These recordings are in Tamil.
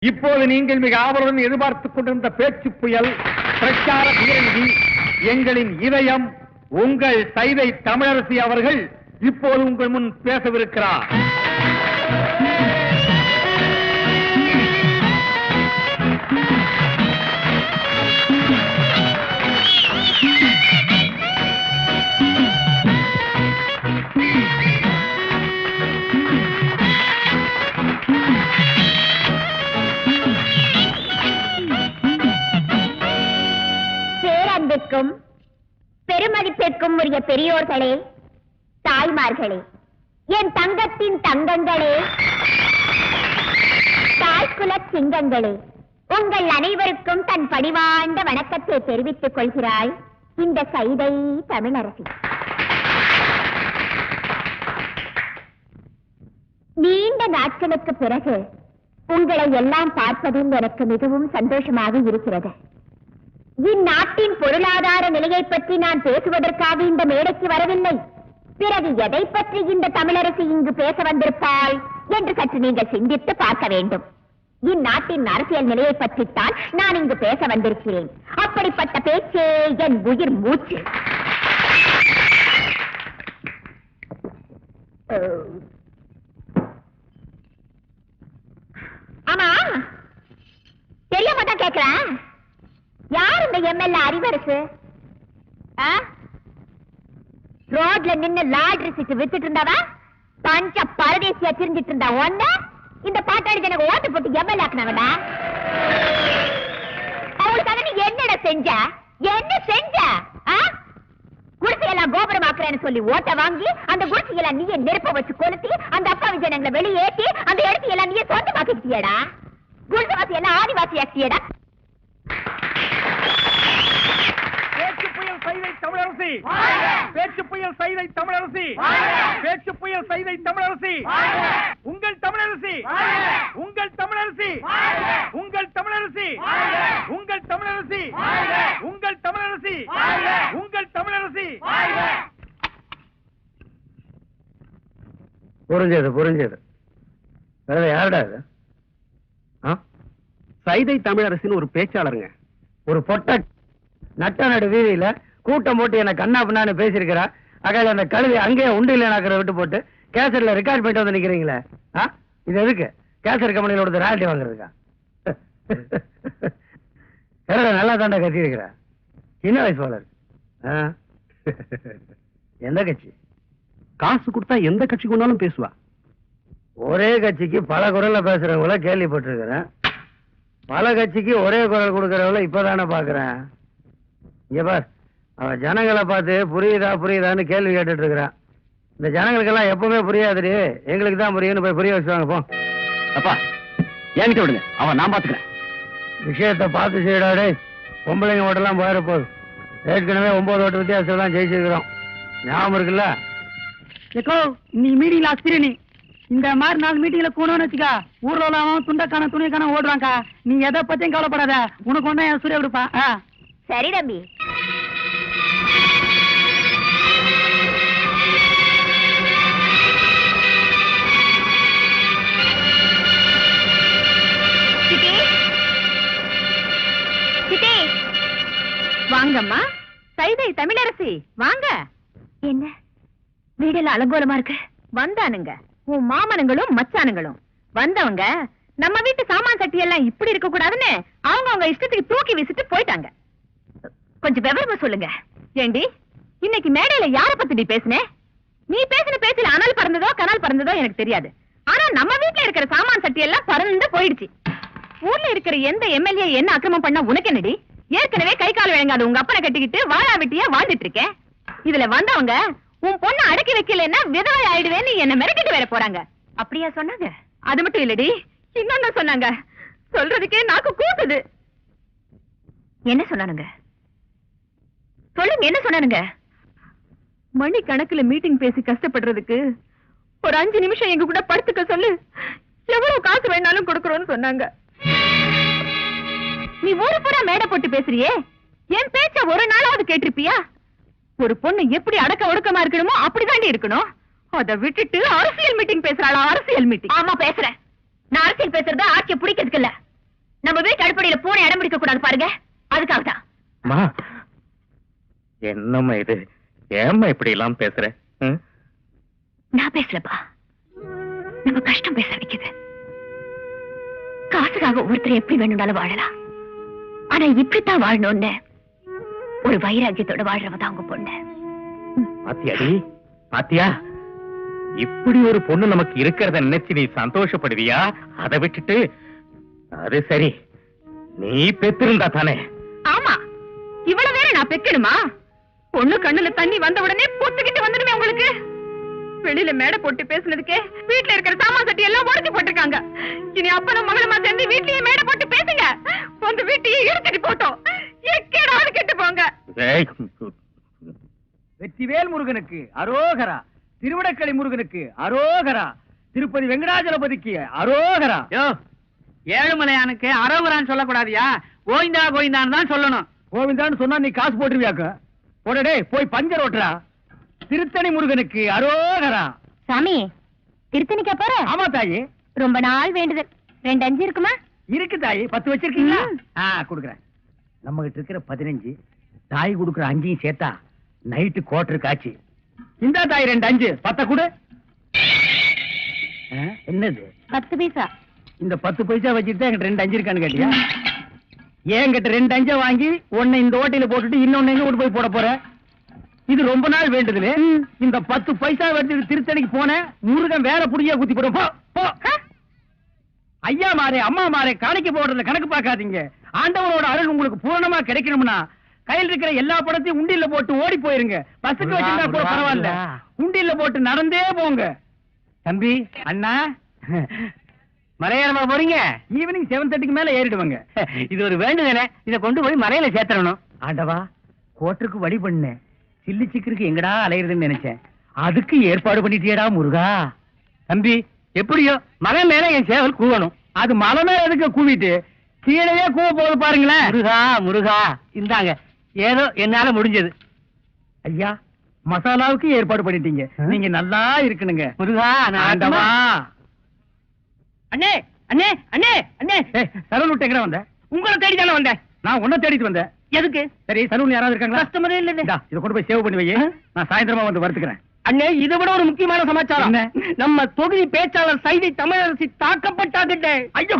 இப்போது நீங்கள் மிக ஆவலுடன் எதிர்பார்த்துக் கொண்டிருந்த பேச்சு புயல் பிரச்சார பீரங்கி எங்களின் இதயம் உங்கள் சைதை தமிழரசி அவர்கள் இப்போது உங்கள் முன் பேசவிருக்கிறார். பெருமதிப்பிற்கும் உரிய பெரியோர்களே, தாய்மார்களே, என் தங்கத்தின் தங்கங்களே, தாய்குல சிங்கங்களே, உங்கள் அனைவருக்கும் தன் பணிவாழ்ந்த வணக்கத்தை தெரிவித்துக் கொள்கிறாள் இந்த சைதை தமிழரசி. நீண்ட நாட்களுக்கு பிறகு உங்களை எல்லாம் பார்ப்பதில் எனக்கு மிகவும் சந்தோஷமாக இருக்கிறது. இந்நாட்டின் பொருளாதார நிலையை பற்றி நான் பேசுவதற்காக இந்த மேடைக்கு வரவில்லை. பிறகு எதை பற்றி இந்த தமிழரசி இங்கு பேச வந்திருப்பாள் என்று சற்று நீங்கள் சிந்தித்து பார்க்க வேண்டும். இந்நாட்டின் அரசியல் நிலையை பற்றித்தான் நான் இங்கு பேச வந்திருக்கிறேன். அப்படிப்பட்ட பேச்சே என் உயிர் மூச்சு. ஆமா, தெரியாம தான் கேட்கிறேன், யார் இந்த எம்எல்ஏ அறிவரசு? ரோட்ல நின்னு லாட்ரி சீட்டு வித்துட்டு இருந்தாவா? பஞ்ச பரதேசியா திரிஞ்சிட்டு இருந்தா ஒன்ன இந்த பாட்டாளி எனக்கு ஓட்டு போட்டு எம்எல்ஏ ஆக்குனாங்கடா. அவளுக்காக நீ என்னடா செஞ்ச? என்ன செஞ்ச? குடிசையெல்லாம் கோபுரமாக்குறேன்னு சொல்லி ஓட்ட வாங்கி அந்த குடிசையெல்லாம் நீயே நெருப்ப வச்சு கொளுத்தி அந்த அப்பாவி ஜனங்களை வெளியேற்றி அந்த இடத்தையெல்லாம் நீயே சொந்தமாக்கிட்டியடா. குடிசைவாசி எல்லாம் ஆதிவாசி ஆக்கியடா. பேச்சு புயல் சைதை தமிழரசி, பேச்சு புயல் சைதை தமிழரசி, பேச்சு புயல் சைதை தமிழரசி, உங்கள் தமிழரசி, உங்கள் தமிழரசி, உங்கள் தமிழரசி, உங்கள் தமிழரசி, உங்கள் தமிழரசி, உங்கள் தமிழரசி. புரிஞ்சது புரிஞ்சது. யாருடா இது? சைதை தமிழரசின்னு ஒரு பேச்சாளருங்க. ஒரு பொட்ட நட்ட நடு வீதியில கூட்டம் போட்டு என்ன கண்ணா பண்ணான்னு பேசிருக்கிறா. அகையில அந்த கழுவி அங்கேயே உண்டு இல்லைனாக்கிற விட்டு போட்டு கேசட்ல ரெக்கார்ட் பண்ணிட்டு வந்து நிக்கிறீங்களே, இது எதுக்கு? கேசட் கம்பெனியில கொடுத்து ராயல்டி வாங்குறதுக்கா? நல்லா தாண்டா கத்தி இருக்கிற சின்ன வயசு வளர். எந்த கட்சி? காசு கொடுத்தா எந்த கட்சி கொண்டாலும் பேசுவா. ஒரே கட்சிக்கு பல குரல்ல பேசுறவங்கள கேள்விப்பட்டிருக்கிறேன். பல கட்சிக்கு ஒரே குரல் கொடுக்கறவங்கள இப்பதானே பாக்குறேன். இங்க பார், அவன் ஜனங்களை பார்த்து புரியுதா புரியுதான்னு கேள்வி கேட்டுட்டு இருக்கிறான். இந்த ஜனங்களுக்கெல்லாம் எப்பவுமே புரியாதுடி, எங்களுக்கு தான் புரியுன்னு போய் புரிய வச்சுவாங்க. போ அப்பா, என்கிட்ட விடுங்க, அவன் நான் பாத்துக்கிறேன். விஷயத்தை பார்த்து செய்யடாடே. பொம்பளைங்க ஓட்டெல்லாம் போயிட போகுது. ஏற்கனவே 9 ஓட்டு வித்தியாசம் தான் ஜெயிச்சிருக்கிறோம். ஞாபகம் இருக்குல்ல? நீ மீட்டிங்ல ஆஸ்திரேனி இந்த மாதிரி 4 மீட்டிங்ல போனோம்னு வச்சுக்கா, ஊர்ல உள்ளவன் துண்டக்கான துணிக்கான ஓடுறாங்கக்கா. நீ எதை பத்தியும் கவலைப்படாத, உனக்கு ஒண்ணு என் சூரிய விடுப்பா. சரி தம்பி. வாங்கம்மா, சைதை தமிழரசி வாங்க. என்ன வீடெல்லாம் அலங்கோலமா இருக்கு? வந்தானுங்க உன் மாமனுங்களும் மச்சானுங்களும். வந்தவங்க நம்ம வீட்டு சாமான் சட்டி எல்லாம் இப்படி இருக்க கூடாதுன்னு அவங்க இஷ்டத்துக்கு தூக்கி வீசிட்டு போயிட்டாங்க. கொஞ்சம் விவரமா சொல்லுங்க. ஏண்டி, இன்னைக்கு மேடையில யார பத்தி பேசுனே? நீ பேசின பேச்சில அனல் பறந்ததோ கனல் பறந்ததோ எனக்கு தெரியாது. ஆனா நம்ம வீட்டுல இருக்கிற சாமான் சட்டி எல்லாம் பறந்து போயிடுச்சு. ஊர்ல இருக்கிற எந்த எம்எல்ஏ என்ன அக்கிரமம் பண்ண உனக்கு என்னடி? ஏற்கனவே கை கால் விளங்காது உங்க அப்பனை கட்டிக்கிட்டு வாழா வெட்டியா வாழ்ந்துட்டு இருக்கேன். இதுல வந்தவங்க உன் பொண்ணு அடக்கி வைக்கலன்னா விதவை ஆயிடுவேன்னு என்ன மிரட்டிட்டு வேற போறாங்க. அப்படியா சொன்னாங்க? அது மட்டும் இல்லடி, இன்னொன்னு சொன்னாங்க. சொல்றதுக்கே நாக்கு கூட்டுது. என்ன சொன்னானுங்க? சொல்லுங்க, என்ன சொன்னானுங்க? மணி கணக்குல மீட்டிங் பேசி கஷ்டப்படுறதுக்கு ஒரு 5 நிமிஷம் எங்க கூட படுத்துக்க சொல்லு, எவ்வளவு காசு வேணாலும் கொடுக்கறோம்னு சொன்னாங்க. நீ ஊரு பூரா மேடை போட்டு பேசுறியே, என் பேச்ச ஒரு நாளாவது கேட்டிருப்பியா? ஒரு பொண்ணு எப்படி அடக்க ஒடுக்கமா இருக்கணுமோ அப்படிதாண்டி இருக்கணும். அதை விட்டுட்டு அரசியல் மீட்டிங் பேசுறாளா? அரசியல் மீட்டிங்? ஆமா பேசுறேன். நான் அரசியல் பேசுறத ஆட்சியை பிடிக்கிறதுக்கு இல்ல, நம்ம வீட்டு அடிப்படையில பூனை இடம் பிடிக்க கூடாது பாருங்க, அதுக்காக தான். என்னம்மா இது? ஏம்மா இப்படி எல்லாம் பேசுற? நான் பேசலப்பா, நம்ம கஷ்டம் பேச வைக்குது. காசுக்காக ஒருத்தர் எப்படி வேணும்னாலும் வாழலாம், ஆனா இப்படித்தான் வாழணும்னு ஒரு வைராக்கியத்தோட வாழ்றவதான் உங்க பொண்ணு. பாத்தியாடி, பாத்தியா? இப்படி ஒரு பொண்ணு நமக்கு இருக்கிறத நினைச்சு நீ சந்தோஷப்படுவியா? அதை விட்டுட்டு அது சரி, நீ பெத்திருந்தா தானே? ஆமா, இவ்வளவு வேற நான் பெக்கணுமா? பொண்ணு கண்ணுல தண்ணி வந்த உடனே பூத்துக்கிட்டு வந்துடுமே உங்களுக்கு. வெளியில மேடை போட்டு பேசுனதுக்கே வீட்டுல இருக்கிற சாமான் சட்டி எல்லாம் உடைச்சு போட்டிருக்காங்க. இனி அப்பனும் மகளுமா சேர்ந்து வீட்லயே மேடை போட்டு பேசுங்க. வந்து வீட்டையே இழுத்துட்டு போட்டோம், எக்கேடாவது கெட்டு போங்க. வெற்றிவேல் முருகனுக்கு அரோகரா, திருவிடக்களி முருகனுக்கு அரோகரா, திருப்பதி வெங்கடாஜலபதிக்கு அரோகரா. ஏழுமலையானுக்கு அரோகரான்னு சொல்லக்கூடாதியா, கோவிந்தா கோவிந்தான்னு தான் சொல்லணும். கோவிந்தான்னு சொன்னா நீ காசு போட்டுருவியாக்க. போடடே போய் பஞ்சர் ஓட்டுறா. திருத்தணி முருகனுக்கு அரோகரா. சாமி, திருத்தணிக்கா போற? ஆமா தாயி, ரொம்ப நாள் வேண்டுதல். 2 5 இருக்குமா? இருக்கு தாயி. 10 வச்சிருக்கீங்களா? குடுக்குறேன். நம்ம கிட்ட இருக்கிற 15, தாய் குடுக்குற 5 சேர்த்தா நைட்டு கோட்டருக்கு ஆச்சு. இந்த தாய் 2 5 10 கொடு. என்னது 10 பைசா? இந்த 10 பைசா வச்சுட்டு என்கிட்ட 2 5 இருக்கான்னு கேட்டியா? என்கிட்ட 2 5 வாங்கி ஒன்னு இந்த ஓட்டையில போட்டுட்டு இன்னொன்னு எங்க கொண்டு போய் போட போற? இது ரொம்ப நாள் வேண்டுதல். இந்த 10 பைசா வச்சு திருத்தணிக்கு போன முருகன் வேற புடியா குத்தி போடும். போ. ஐயா மாரே அம்மா மாரே காணிக்க போடுறதுல கணக்கு பார்க்காதீங்க. ஆண்டவரோட அருள் உங்களுக்கு பூரணமா கிடைக்கணும்னா கையில் இருக்கிற எல்லா படத்தையும் உண்டியில போட்டு ஓடி போயிருங்க. பஸ்ஸுக்கு வச்சிருந்தா கூட பரவாயில்ல, உண்டியில போட்டு நடந்தே போங்க. தம்பி, அண்ணா, மலையேறமா போறீங்க? ஈவினிங் 7:30க்கு மேல ஏறிடுவாங்க. இது ஒரு வேண்டுதலே, இதை கொண்டு போய் மலையில சேர்த்தரணும். ஆண்டவா, கோட்டருக்கு வழி பண்ணு. சில்லி சிக்கருக்கு எங்கடா அலையிறதுன்னு நினைச்சேன், அதுக்கு ஏற்பாடு பண்ணிட்டியடா முருகா. தம்பி, எப்படியோ மலை மேல என் சேவல் கூவணும். அது மலை மேல எதுக்கு கூவிட்டு கீழே கூவ போது பாருங்களேன். முருகா முருகா, இந்தாங்க ஏதோ என்னால முடிஞ்சது. ஐயா, மசாலாவுக்கு ஏற்பாடு பண்ணிட்டீங்க, நீங்க நல்லா இருக்கணுங்க. முருகா, ஆண்டவா. அண்ணே அண்ணே அண்ணே அண்ணே, சலூன் விட்டு எங்க வந்த? உங்களை தேடி தானே வந்தேன். நான் உன்னை தேடிட்டு வந்தேன். எதுக்கு? சரி, சலூன் யாராவது இருக்காங்களா? கஸ்டமரே இல்ல. இதை கொண்டு போய் சேவ் பண்ணி வை, நான் சாயந்தரமா வந்து வறுத்துக்கிறேன். அண்ணே, இதை விட ஒரு முக்கியமான சமாச்சாரம். நம்ம தொகுதி பேச்சாளர் சைதை தமிழரசி தாக்கப்பட்டாங்க. ஐயோ,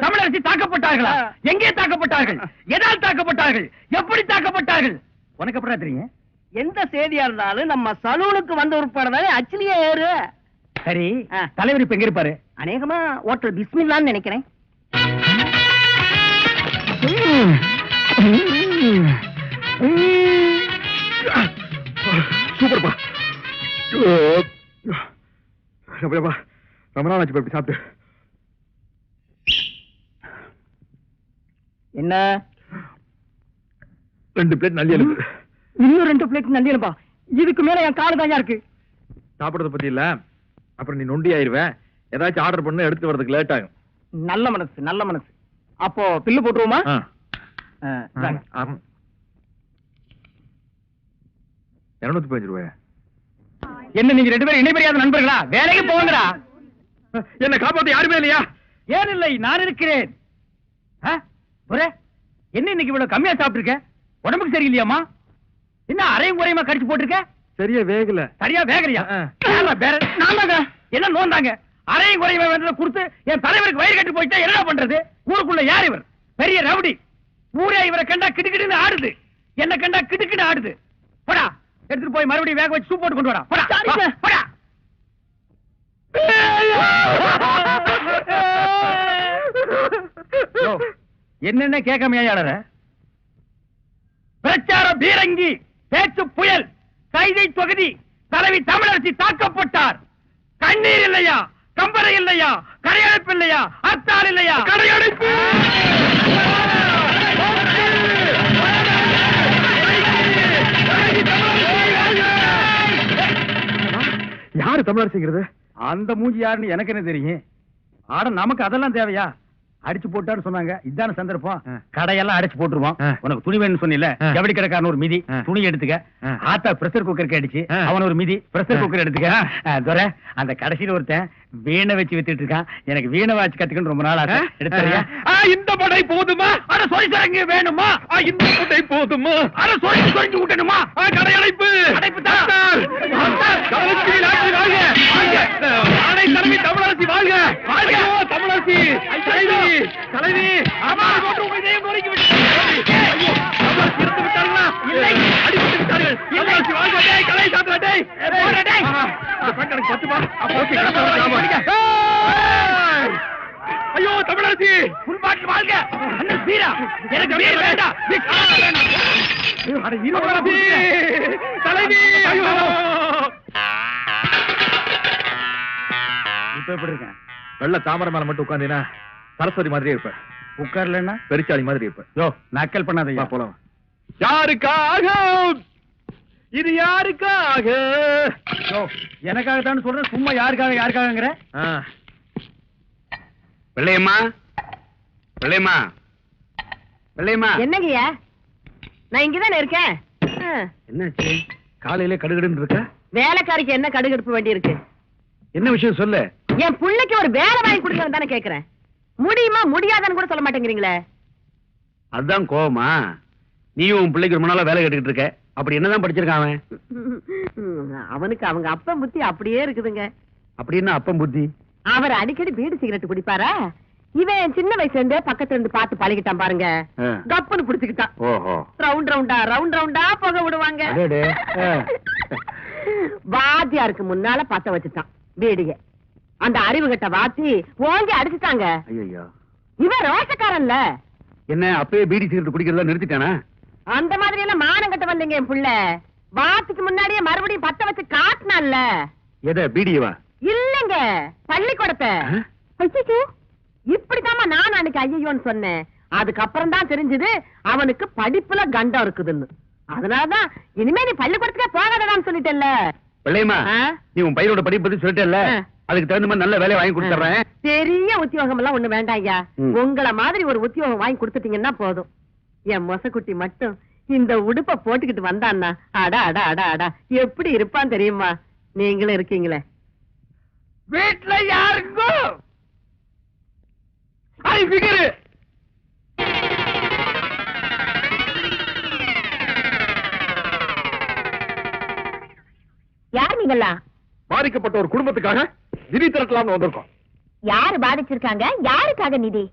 தமிழரசி தாக்கப்பட்டார்களா? எங்கே தாக்கப்பட்டார்கள்? எதால் தாக்கப்பட்டார்கள்? எப்படி தாக்கப்பட்டார்கள்? உனக்கு எப்படி தெரியும்? எந்த செய்தியா இருந்தாலும் நம்ம சலூனுக்கு வந்த உட்படதானே அச்சிலியே ஏறு. சரி, தலைவர் இப்ப எங்க இருப்பாரு? அநேகமா ஓட்டல் பிஸ்மில்லான்னு நினைக்கிறேன். சூப்பர்ப்பா. ரொம்ப நாள் ஆச்சு இப்படி சாப்பிட்டு. என்ன 2 பிளேட் நல்லி எழுது. இன்னும் 2 பிளேட் நல்லி எழுப்பா. இதுக்கு மேல என் காலு தான் இருக்கு. சாப்பிடறத பத்தி இல்ல, அப்புறம் நீ நொண்டி ஆயிருவேன். ஏதாச்சும் ஆர்டர் பண்ணு, எடுத்து வரதுக்கு லேட் ஆகும். நல்ல மனசு, நல்ல மனசு. அப்போ பில்லு போட்டுருவோமா? 215 ரூபாய். என்ன நீங்க 2 பேரும் இணைபெரியாத நண்பர்களா? வேலைக்கு போங்கடா. என்ன காப்பாத்த யாருமே இல்லையா? ஏன் இல்லை, நான் இருக்கிறேன். என்ன இன்னைக்கு இவ்வளவு கம்மியா சாப்பிட்டுருக்க? உடம்புக்கு சரியில்லையாமா? என்ன அரையும் குறையுமா கடிச்சு போட்டிருக்க? சரியா வேகல. சரியா வேகலையா? என்ன நோந்தாங்க? அரையும் குறையுமா வந்ததை கொடுத்து என் தலைவருக்கு வயிறு கட்டி போயிட்டா என்ன பண்றது? ஊருக்குள்ள யார் இவர்? பெரிய ரவுடி. ஊரே இவரை கண்டா கிடுக்கிடுன்னு ஆடுது, என்ன கண்டா கிடுக்கிடு ஆடுது. போடா, எடுத்துட்டு போய் மறுபடியும் வேக வச்சு சூப் போட்டு கொண்டு வரா. போடா போடா. என்னென்ன கேட்காமையா ஆளற? பிரச்சார பீரங்கி, பேச்சு புயல், கைதை தொகுதி தலைவி தமிழரசி தாக்கப்பட்டார். கண்ணீர் இல்லையா? கம்பரை இல்லையா? கரையடைப்பு இல்லையா? அத்தார் இல்லையா? கரையடைப்பு. யாரு தமிழரசிங்கிறது? அந்த மூஞ்சி யாருன்னு எனக்கு என்ன தெரியும்? ஆட நமக்கு அதெல்லாம் தேவையா? அடிச்சு போட்டான்னு சொன்னாங்க, இதான சந்தர்ப்பம். கடையெல்லாம் அடிச்சு போட்டுருவோம். உனக்கு துணி வேணும்னு சொன்னில, ஜவுளி கடைக்காரன் ஒரு மிதி, துணி எடுத்துக்க. ஆத்தா பிரஷர் குக்கருக்கு அடிச்சு, அவன் ஒரு மிதி, பிரஷர் குக்கர் எடுத்துக்க. துரை, அந்த கடைசியில ஒருத்தன் வீணை வச்சு வித்துட்டு இருக்கான். எனக்கு வீணை வாட்சி கத்துக்கணும் ரொம்ப நாள் ஆசை. எடுத்துறியா? இந்த படை போதுமா? அட சொல்லி தரங்க வேணுமா? இந்த படை போதுமா? அட சொல்லி சொல்லி விட்டணுமா? கடையடைப்பு அடைப்பு தான். தமிழரசி தமிழரசி வாழ்க! வாழ்க தமிழரசி! தலைவி! தலைவி! ஆமா போட்டு உங்க இதயம் நொறுக்கி விட்டு. ஐயோ, தமிழரசி இறந்து விட்டார்களா? இல்லை, அடிபட்டு விட்டார்கள். தமிழரசி வாழ்க! டேய், கலை சாத்திரா, டேய்! போடா, டேய். இந்த பெண் எனக்கு 10 மார்க். ஓகே, ஐயோ, தமிழரசி! ஃபுல் பாட்டில் வாழ்க. அண்ணன் வீரா, எனக்கு வீர வேண்டாம். அட, தமிழரசி! தலைவி! ஐயோ! இப்ப எப்படி இருக்கேன்? வெள்ள தாமரை மேல மட்டும் உட்கார்ந்தீனா சரஸ்வதி மாதிரி இருப்ப. உட்கார்லன்னா பெருச்சாளி மாதிரி இருப்ப. யோ நக்கல் பண்ணாதீங்க. போலாம். யாருக்காக? இது யாருக்காக? யோ எனக்காகத்தான் சொல்றேன். சும்மா யாருக்காக யாருக்காகங்கற? வெள்ளையம்மா, வெள்ளையம்மா, வெள்ளையம்மா. என்னங்கய்யா? நான் இங்கதானே இருக்கேன். என்னாச்சு? காலையில கடுகடுன்னு இருக்க? வேலைக்காரிக்கு என்ன கடுகெடுப்பு வேண்டி இருக்கு? என்ன விஷயம் சொல்லு. என் புள்ளைக்கு ஒரு வேலை வாங்கி கொடுக்கணும் தானே கேக்குறேன். முடியுமா முடியாதான்னு கூட சொல்ல மாட்டேங்கிறீங்களே. அதுதான் கோவமா? நீயும் உன் பிள்ளைக்கு ரொம்ப நாளா வேலை கேட்டுக்கிட்டு இருக்க. அப்படி என்னதான் படிச்சிருக்கான் அவன்? அவனுக்கு அவங்க அப்பா புத்தி அப்படியே இருக்குதுங்க. அப்படின்னா அப்பம் புத்தி. அவர் அடிக்கடி பீடி சிகரெட் குடிப்பாரா? இவன் சின்ன வயசுல இருந்தே பக்கத்துல இருந்து பார்த்து பழகிட்டான் பாருங்க. கப்புன்னு புடிச்சுக்கிட்டான். ஓஹோ. ரவுண்ட் ரவுண்டா புகை விடுவாங்க. அடடே. வாத்தியாருக்கு முன்னால பத்த வச்சுட்டான் பீடிய. அந்த அறிவு கட்ட வாத்தி ஓங்கி அடிச்சுட்டாங்க. ஐயோ. இவன் ரோஷக்காரன்ல. என்ன அப்பவே பீடி சிகரெட் குடிக்கிறதா நிறுத்திட்டானா? அந்த மாதிரி எல்லாம் மானம் கட்ட வந்தீங்க என் புள்ள. வாத்திக்கு முன்னாடியே மறுபடியும் பத்த வச்சு காட்டினான்ல. எதை பீடியவா? இல்லங்க பள்ளிக்கூடத்தை. ஐயோ இப்படித்தாமா நான் அன்னைக்கு ஐயோன்னு சொன்னேன். அதுக்கப்புறம் தான் தெரிஞ்சது அவனுக்கு படிப்புல கண்டம் இருக்குதுன்னு. அதனாலதான் இனிமே நீ பள்ளிக்கூடத்துக்கே போகாதடான்னு சொல்லிட்டேல்ல. வெள்ளையம்மா, நீ உன் பையனோட படிப்பு பத்தி சொல்லிட்டேல்ல, அதுக்கு தகுந்த மாதிரி நல்ல வேலையை வாங்கி கொடுத்துறேன். பெரிய உத்தியோகம் எல்லாம் ஒண்ணு வேண்டாம் ஐயா. உங்களை மாதிரி ஒரு உத்தியோகம் வாங்கி கொடுத்துட்டீங்கன்னா போதும். என் மொசக்குட்டி மட்டும் இந்த உடுப்ப போட்டுக்கிட்டு வந்தான்னா அடா அடா அடா அடா எப்படி இருப்பான் தெரியுமா? நீங்களும் இருக்கீங்களே. வீட்டுல யாருங்கோ ஐ ஃபிகர். யார் நீங்களா? பாதிக்கப்பட்ட ஒரு குடும்பத்துக்காக நிதி திரட்டலாம்னு வந்திருக்கோம். யாரு பாதிச்சிருக்காங்க? யாருக்காக நிதி?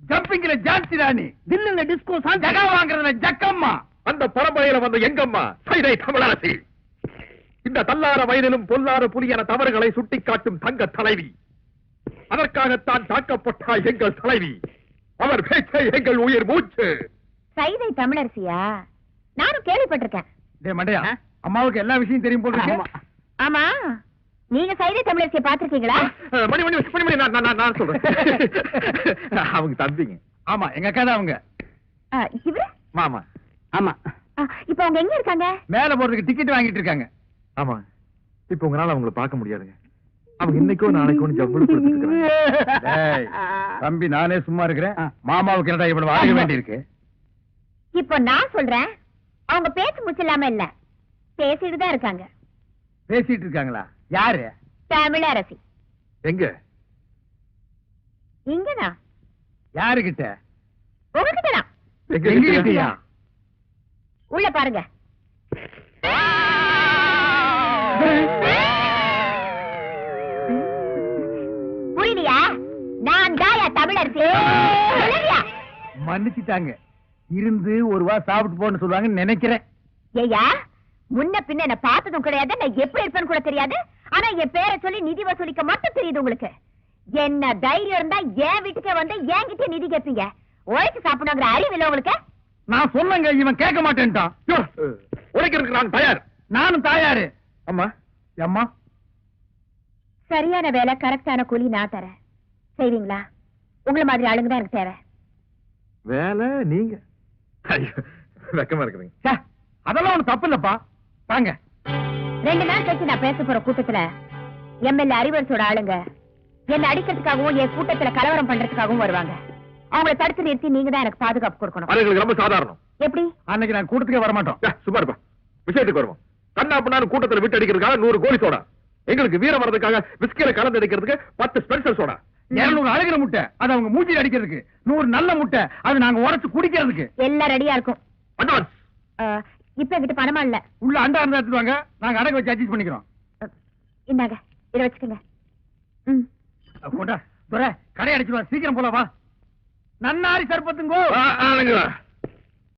ஜம்பிங்ல ஜான்சி ராணி, தில்லுல டிஸ்கோ சாங், ஜகா வாங்குறதுல ஜக்கம்மா. அந்த பரம்பரையில வந்த எங்கம்மா சைதை தமிழரசி. இந்த தள்ளார வயதிலும் பொல்லார புலியான தவறுகளை சுட்டிக்காட்டும் தங்க தலைவி. அதற்காகத்தான் தாக்கப்பட்டால் எங்கள் தலைவி. அவர் பேச்சை எங்கள் உயிர் மூச்சு. சைதை தமிழரசியா? நானும் கேள்விப்பட்டிருக்கேன். டே மண்டையா, அம்மாவுக்கு எல்லா விஷயம் தெரியும் போல இருக்கு. ஆமா, நீங்க சைதை தமிழரசியை பாத்திருக்கீங்களா? மணி மணி மணி மணி நான் சொல்றேன். அவங்க தம்பிங்க. ஆமா, எங்க அக்கா தான் அவங்க. இவரு மாமா. ஆமா. இப்ப அவங்க எங்க இருக்காங்க? மேல போறதுக்கு டிக்கெட் வாங்கிட்டு இருக்காங்க. ஆமா, இப்ப உங்களால அவங்களை பார்க்க முடியாதுங்க. அவங்க இன்னைக்கோ நாளைக்கோ ஜவ்வளவு. தம்பி நானே சும்மா இருக்கிறேன். மாமாவுக்கு என்னடா இவ்வளவு வாங்க வேண்டி இருக்கு? இப்போ நான் சொல்றேன், அவங்க பேச்சு முச்சில்லாம இல்ல, பேசிட்டு தான் இருக்காங்க. பேசிட்டு இருக்காங்களா? யாரு? தமிழரசி. எங்க? இங்கதான். யாருகிட்ட? உங்ககிட்டதான். எங்ககிட்டயா? உள்ள பாருங்க. புரியலையா? நான் தாயா தமிழரசி. மன்னிச்சுட்டாங்க. இருந்து ஒரு வா சாப்பிட்டு போன்னு சொல்லுவாங்கன்னு நினைக்கிறேன். ஏயா, முன்ன பின்ன என்ன பார்த்ததும் கிடையாது, நான் எப்படி இருப்பேன்னு கூட தெரியாது. ஆனா என் பேரை சொல்லி நிதி வசூலிக்க மட்டும் தெரியுது உங்களுக்கு. என்ன தைரியம் இருந்தா என் வீட்டுக்கே வந்து என்கிட்ட நிதி கேட்பீங்க. உழைச்சு சாப்பிடணுங்கிற அறிவு இல்ல உங்களுக்கு? நான் சொன்னங்க, இவன் கேட்க மாட்டேன்ட்டான். உழைக்கிறதுக்கு நான் தயார். நானும் தயாரு. அம்மா, அம்மா, சரியான வேலை கரெக்டான கூலி நான் தரேன். செய்வீங்களா? உங்களை மாதிரி ஆளுங்க தான் எனக்கு தேவை. வேலை நீங்க? வெக்கமா இருக்குதுங்க. அதெல்லாம் ஒண்ணு தப்பு இல்லப்பா. வாங்க. 2 நாள் கழிச்சு நான் பேச போற கூட்டத்துல எம்எல்ஏ அறிவரசோட ஆளுங்க என்ன அடிக்கிறதுக்காகவும் என் கூட்டத்துல கலவரம் பண்றதுக்காகவும் வருவாங்க. அவங்களை தடுத்து நிறுத்தி நீங்க தான் எனக்கு பாதுகாப்பு கொடுக்கணும். அதுங்களுக்கு ரொம்ப சாதாரணம். எப்படி? அன்னைக்கு நான் கூட்டத்துக்கே வரமாட்டோம். சும்மா இருப்பா. விஷயத்துக்கு வருவோம். கண்ணா பண்ணாரு கூட்டத்துல விட்டு அடிக்கிறதுக்காக 100 கோழி சோடா. எங்களுக்கு வீரம் வர்றதுக்காக விஸ்கில கலந்து அடிக்கிறதுக்கு 10 ஸ்பெஷல் சோடா. 200 அழகிற முட்டை அது அவங்க மூஞ்சில அடிக்கிறதுக்கு, 100 நல்ல முட்டை அது நாங்க உடைச்சு குடிக்கிறதுக்கு. எல்லாம் ரெடியா இருக்கும். அட்வான்ஸ். இப்ப என்கிட்ட பணமா இல்ல. உள்ள அண்டா இருந்தா எடுத்துவாங்க, நாங்க அடகு வச்சு அட்ஜஸ்ட் பண்ணிக்கிறோம். இந்தாங்க, இத வச்சுக்கோங்க. ம். கொண்டா துரை, கடை அடிச்சுவா, சீக்கிரம் போல வா. நன்னாரி சர்பத்துங்கோ. ஆ, ஆ,